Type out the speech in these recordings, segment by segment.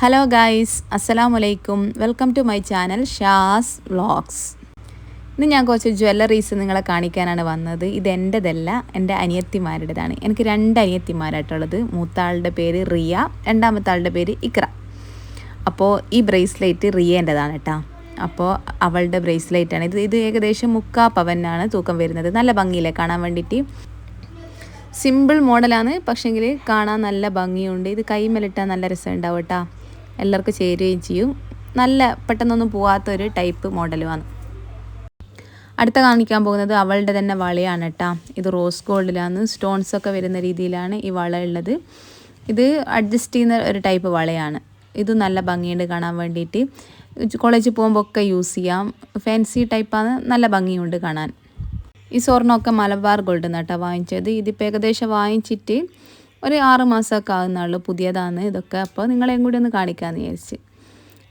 Hello guys, അസ്സലാമലൈക്കും. Welcome to my channel Shaz vlogs. ഇന്ന് ഞാൻ കുറച്ച് ജ്വല്ലറീസ് നിങ്ങളെ കാണിക്കാനാണ് വന്നത്. ഇത് എൻ്റെതല്ല, എൻ്റെ അനിയത്തിമാരുടേതാണ്. എനിക്ക് 2 അനിയത്തിമാരായിട്ടുള്ളത്. മൂത്താളുടെ പേര് റിയ, രണ്ടാമത്തെ ആളുടെ പേര് ഇക്ര. അപ്പോൾ ഈ ബ്രേസ്ലെറ്റ് റിയേൻ്റെതാണ് കേട്ടോ. അപ്പോൾ അവളുടെ ബ്രേസ്ലെറ്റാണ് ഇത് ഏകദേശം 3/4 പവനാണ് തൂക്കം വരുന്നത്. നല്ല ഭംഗിയില്ലേ കാണാൻ വേണ്ടിയിട്ട്. സിമ്പിൾ മോഡലാണ്, പക്ഷേങ്കിൽ കാണാൻ നല്ല ഭംഗിയുണ്ട്. ഇത് കൈമേലിട്ടാൽ നല്ല രസമുണ്ടാവും കേട്ടോ. എല്ലാവർക്കും ചേരുകയും ചെയ്യും. നല്ല പെട്ടെന്നൊന്നും പോവാത്തൊരു ടൈപ്പ് മോഡലുമാണ്. അടുത്ത കാണിക്കാൻ പോകുന്നത് അവളുടെ തന്നെ വളയാണ് കേട്ടോ. ഇത് റോസ് ഗോൾഡിലാണ്, സ്റ്റോൺസൊക്കെ വരുന്ന രീതിയിലാണ് ഈ വള ഉള്ളത്. ഇത് അഡ്ജസ്റ്റ് ചെയ്യുന്ന ഒരു ടൈപ്പ് വളയാണ്. ഇത് നല്ല ഭംഗിയുണ്ട് കാണാൻ വേണ്ടിയിട്ട്. കോളേജിൽ പോകുമ്പോൾ ഒക്കെ യൂസ് ചെയ്യാം. ഫാൻസി ടൈപ്പാണ്, നല്ല ഭംഗിയുണ്ട് കാണാൻ. ഈ സ്വർണ്ണമൊക്കെ മലബാർ ഗോൾഡ് എന്നാട്ടോ വാങ്ങിച്ചത്. ഇതിപ്പോൾ ഏകദേശം വാങ്ങിച്ചിട്ട് ഒരു 6 മാസമൊക്കെ ആകുന്നുള്ളൂ. പുതിയതാണ് ഇതൊക്കെ. അപ്പോൾ നിങ്ങളെയും കൂടി ഒന്ന് കാണിക്കാമെന്ന് വിചാരിച്ച്.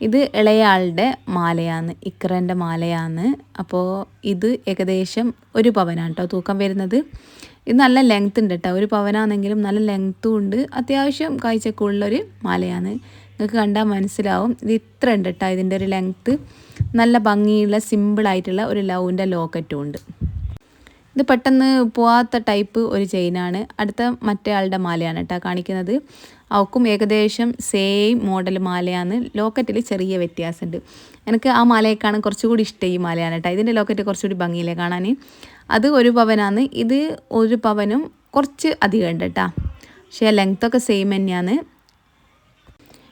ഇത് ഇളയാളുടെ മാലയാണ്, ഇക്രൻ്റെ മാലയാണ്. അപ്പോൾ ഇത് ഏകദേശം 1 പവനാണ് കേട്ടോ തൂക്കം വരുന്നത്. ഇത് നല്ല ലെങ്ത് ഉണ്ട് കേട്ടോ. 1 പവനാണെങ്കിലും നല്ല ലെങ്ത്തും ഉണ്ട്. അത്യാവശ്യം കാഴ്ചക്കുള്ളൊരു മാലയാണ്. നിങ്ങൾക്ക് കണ്ടാൽ മനസ്സിലാവും. ഇത് ഇത്ര ഉണ്ട് കേട്ടോ ഇതിൻ്റെ ഒരു ലെങ്ത്ത്. നല്ല ഭംഗിയുള്ള സിമ്പിളായിട്ടുള്ള ഒരു ലവിൻ്റെ ലോക്കറ്റും ഉണ്ട്. ഇത് പെട്ടെന്ന് പോവാത്ത ടൈപ്പ് ഒരു ചെയിനാണ്. അടുത്ത മറ്റേ ആളുടെ മാലയാണ് കേട്ടോ കാണിക്കുന്നത്. അവൾക്കും ഏകദേശം സെയിം മോഡൽ മാലയാണ്. ലോക്കറ്റിൽ ചെറിയ വ്യത്യാസമുണ്ട്. എനിക്ക് ആ മാലയേക്കാണ് കുറച്ചുകൂടി ഇഷ്ടം ഈ മാലയാണ് കേട്ടോ. ഇതിൻ്റെ ലോക്കറ്റ് കുറച്ചുകൂടി ഭംഗിയില്ലേ കാണാൻ. അത് 1 പവനാണ്. ഇത് 1 പവനും കുറച്ച് അധികം ഉണ്ട് കേട്ടോ. പക്ഷേ ലെങ്ത്തൊക്കെ സെയിം തന്നെയാണ്.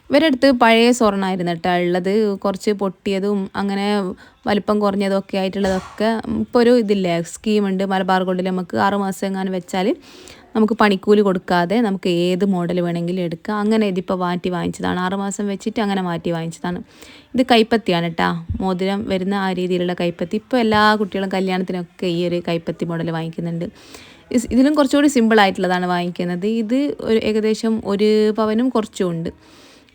ഇവരുടെ അടുത്ത് പഴയ സ്വർണ്ണമായിരുന്നു കേട്ടോ ഉള്ളത്. കുറച്ച് പൊട്ടിയതും അങ്ങനെ വലിപ്പം കുറഞ്ഞതൊക്കെ ആയിട്ടുള്ളതൊക്കെ ഇപ്പോൾ ഒരു ഇതില്ലേ സ്കീമുണ്ട് മലബാർ ഗോൾഡിൽ. നമുക്ക് 6 മാസം എങ്ങാനും വെച്ചാൽ നമുക്ക് പണിക്കൂലി കൊടുക്കാതെ നമുക്ക് ഏത് മോഡൽ വേണമെങ്കിലും എടുക്കാം. അങ്ങനെ ഇതിപ്പോൾ മാറ്റി വാങ്ങിച്ചതാണ്. 6 മാസം വെച്ചിട്ട് അങ്ങനെ മാറ്റി വാങ്ങിച്ചതാണ്. ഇത് കൈപ്പത്തിയാണ് കേട്ടോ. മോതിരം വരുന്ന ആ രീതിയിലുള്ള കൈപ്പത്തി. ഇപ്പോൾ എല്ലാ കുട്ടികളും കല്യാണത്തിനൊക്കെ ഈ ഒരു കൈപ്പത്തി മോഡൽ വാങ്ങിക്കുന്നുണ്ട്. ഇതിലും കുറച്ചുകൂടി സിമ്പിളായിട്ടുള്ളതാണ് വാങ്ങിക്കുന്നത്. ഇത് ഏകദേശം 1 പവനും കുറച്ചും ഉണ്ട്.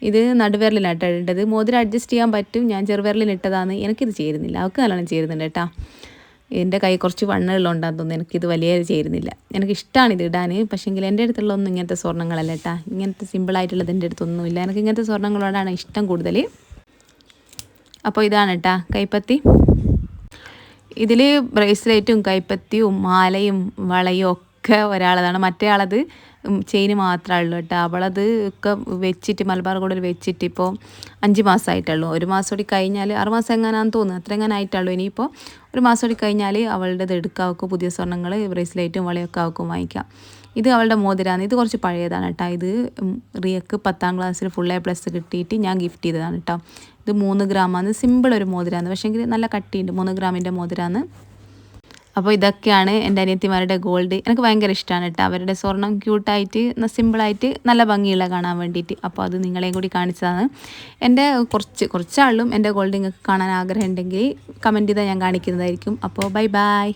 ഇത് നടുവിരലിലാണ് ഇട്ടത്. മോതിരം അഡ്ജസ്റ്റ് ചെയ്യാൻ പറ്റും. ഞാൻ ചെറുവിരലിൽ ഇട്ടതാണ്. എനിക്കിത് ചേരുന്നില്ല. അവൾക്ക് നല്ലോണം ചേരുന്നുണ്ട് കേട്ടോ. എൻ്റെ കൈ കുറച്ച് വണ്ണുകളുണ്ടാകുന്ന തോന്നുന്നു. എനിക്കിത് വലിയ ചേരുന്നില്ല. എനിക്കിഷ്ടമാണ് ഇത് ഇടാൻ. പക്ഷേങ്കിൽ എൻ്റെ അടുത്തുള്ളതൊന്നും ഇങ്ങനത്തെ സ്വർണ്ണങ്ങളല്ല കേട്ടോ. ഇങ്ങനത്തെ സിമ്പിളായിട്ടുള്ളത് എൻ്റെ അടുത്തൊന്നുമില്ല. എനിക്ക് ഇങ്ങനത്തെ സ്വർണ്ണങ്ങളോടാണ് ഇഷ്ടം കൂടുതൽ. അപ്പോൾ ഇതാണ് കേട്ടോ കൈപ്പത്തി. ഇതിൽ ബ്രേസ്ലെറ്റും കൈപ്പത്തിയും മാലയും വളയും ഒക്കെ ഒരാളതാണ്. മറ്റേ ആളത് ചെയിന് മാത്രമേ ഉള്ളൂ കേട്ടോ. അവളത് ഒക്കെ വെച്ചിട്ട് മലബാർ ഗോൾഡിൽ വെച്ചിട്ട് ഇപ്പോൾ 5 മാസമായിട്ടുള്ളൂ. 1 മാസം കൂടി കഴിഞ്ഞാൽ 6 മാസം എങ്ങനെയാണെന്ന് തോന്നുന്നു. അത്ര എങ്ങനെ ആയിട്ടുള്ളൂ. ഇനിയിപ്പോൾ 1 മാസം കൂടി കഴിഞ്ഞാൽ അവളുടേത് എടുക്കാവക്കും. പുതിയ സ്വർണ്ണങ്ങൾ ബ്രേസ്ലെറ്റും വളയൊക്കെ ആവക്കും വാങ്ങിക്കാം. ഇത് അവളുടെ മോതിരാണ്. ഇത് കുറച്ച് പഴയതാണ് കേട്ടോ. ഇത് റിയക്ക് 10ാം ക്ലാസ്സിൽ ഫുൾ A+ കിട്ടിയിട്ട് ഞാൻ ഗിഫ്റ്റ് ചെയ്തതാണ് കേട്ടോ. ഇത് 3 ഗ്രാമാണ്. സിമ്പിൾ ഒരു മോതിരാണ്. പക്ഷേങ്കിൽ നല്ല കട്ടിയുണ്ട്. 3 ഗ്രാമിൻ്റെ മോതിരാണ്. അപ്പോൾ ഇതൊക്കെയാണ് എൻ്റെ അനിയത്തിമാരുടെ ഗോൾഡ്. എനിക്ക് ഭയങ്കര ഇഷ്ടമാണ് കേട്ടോ. അവരുടെ സ്വർണ്ണം ക്യൂട്ടായിട്ട് സിമ്പിളായിട്ട് നല്ല ഭംഗിയുള്ള കാണാൻ വേണ്ടിയിട്ട്. അപ്പോൾ അത് നിങ്ങളെയും കൂടി കാണിച്ചതാണ്. എൻ്റെ കുറച്ചാളും എൻ്റെ ഗോൾഡ് നിങ്ങൾക്ക് കാണാൻ ആഗ്രഹം ഉണ്ടെങ്കിൽ കമൻറ്റ് ചെയ്താൽ ഞാൻ കാണിക്കുന്നതായിരിക്കും. അപ്പോൾ ബൈ.